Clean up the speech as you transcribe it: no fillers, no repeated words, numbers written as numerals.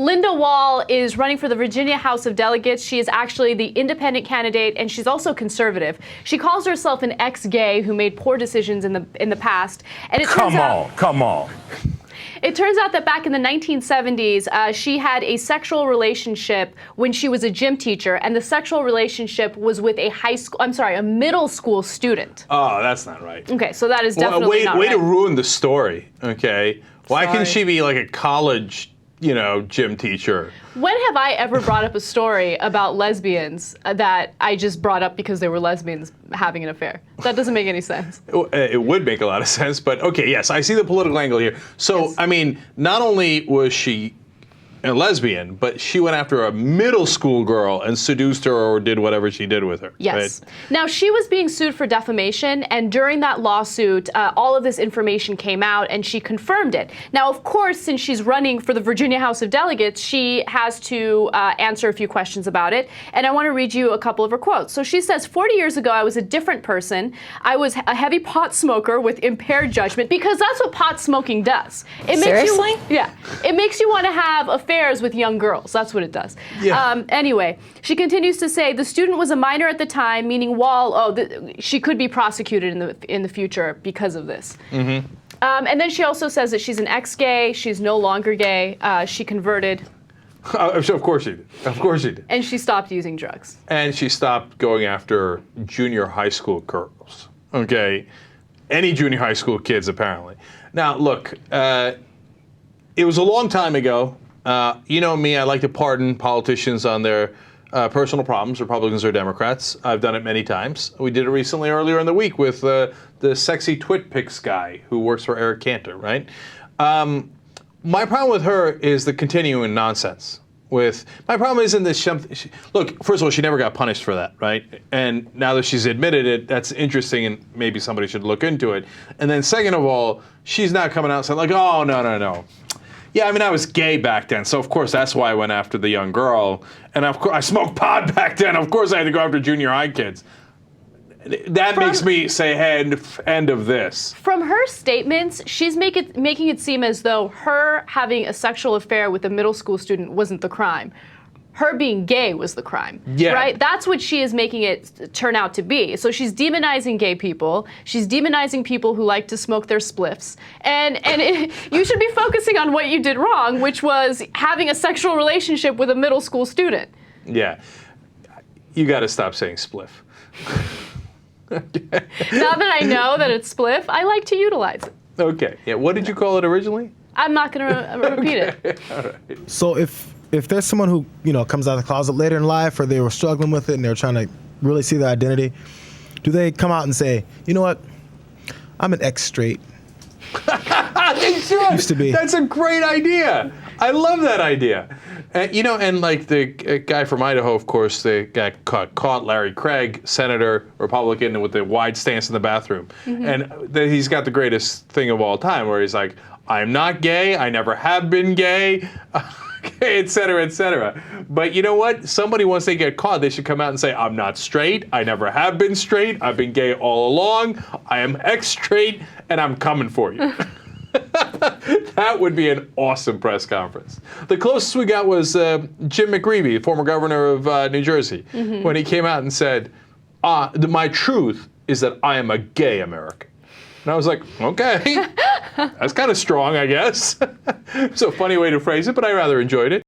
Linda Wall is running for the Virginia House of Delegates. She is actually the independent candidate, and she's also conservative. She calls herself an ex-gay who made poor decisions in the past. And Come on. It turns out that back in the 1970s, she had a sexual relationship when she was a gym teacher, and the sexual relationship was with a middle school student. Oh, that's not right. Okay, so that is definitely not right. Way to ruin the story, okay? Why can she be like a college, gym teacher? When have I ever brought up a story about lesbians that I just brought up because they were lesbians having an affair? That doesn't make any sense. It would make a lot of sense, but okay, yes, I see the political angle here. So, yes. I mean, not only was she a lesbian, but she went after a middle school girl and seduced her or did whatever she did with her. Yes. Right? Now, she was being sued for defamation, and during that lawsuit, all of this information came out, and she confirmed it. Now, of course, since she's running for the Virginia House of Delegates, she has to answer a few questions about it, and I want to read you a couple of her quotes. So she says, 40 years ago, I was a different person. I was a heavy pot smoker with impaired judgment, because that's what pot smoking does. Seriously? It makes you want to have affairs with young girls. That's what it does. Yeah. Anyway, she continues to say the student was a minor at the time, meaning Wall. She could be prosecuted in the future because of this. Mm-hmm. And then she also says that she's an ex-gay. She's no longer gay. She converted. Of course she did. Of course she did. And she stopped using drugs. And she stopped going after junior high school girls. Okay, any junior high school kids apparently. Now look. It was a long time ago. You know me, I like to pardon politicians on their personal problems, Republicans or Democrats. I've done it many times. We did it recently earlier in the week with the sexy twit pics guy who works for Eric Cantor, right? My problem with her is the continuing nonsense. My problem isn't this. Look, first of all, she never got punished for that, right? And now that she's admitted it, that's interesting, and maybe somebody should look into it. And then second of all, she's not coming out and saying like, oh, no. Yeah, I mean, I was gay back then, so of course that's why I went after the young girl. And of course, I smoked pot back then. Of course I had to go after junior high kids. That makes me say, hey, end of this. From her statements, she's making it seem as though her having a sexual affair with a middle school student wasn't the crime. Her being gay was the crime, right? That's what she is making it turn out to be. So she's demonizing gay people. She's demonizing people who like to smoke their spliffs. And you should be focusing on what you did wrong, which was having a sexual relationship with a middle school student. Yeah. You got to stop saying spliff. Now that I know that it's spliff, I like to utilize it. Okay. Yeah. What did you call it originally? I'm not going to repeat it. All right. So if there's someone who, comes out of the closet later in life, or they were struggling with it and they're trying to really see their identity, do they come out and say, you know what, I'm an ex-straight? They should. Used to be. That's a great idea. I love that idea. And like the guy from Idaho, of course, the guy caught Larry Craig, Senator, Republican, with the wide stance in the bathroom. Mm-hmm. And he's got the greatest thing of all time, where he's like, I'm not gay, I never have been gay, et cetera, et cetera. But you know what? Somebody, once they get caught, they should come out and say, I'm not straight, I never have been straight, I've been gay all along, I am ex-straight, and I'm coming for you. That would be an awesome press conference. The closest we got was Jim McGreevey, former governor of New Jersey, when he came out and said, my truth is that I am a gay American. And I was like, okay, that's kind of strong, I guess. It's a funny way to phrase it, but I rather enjoyed it.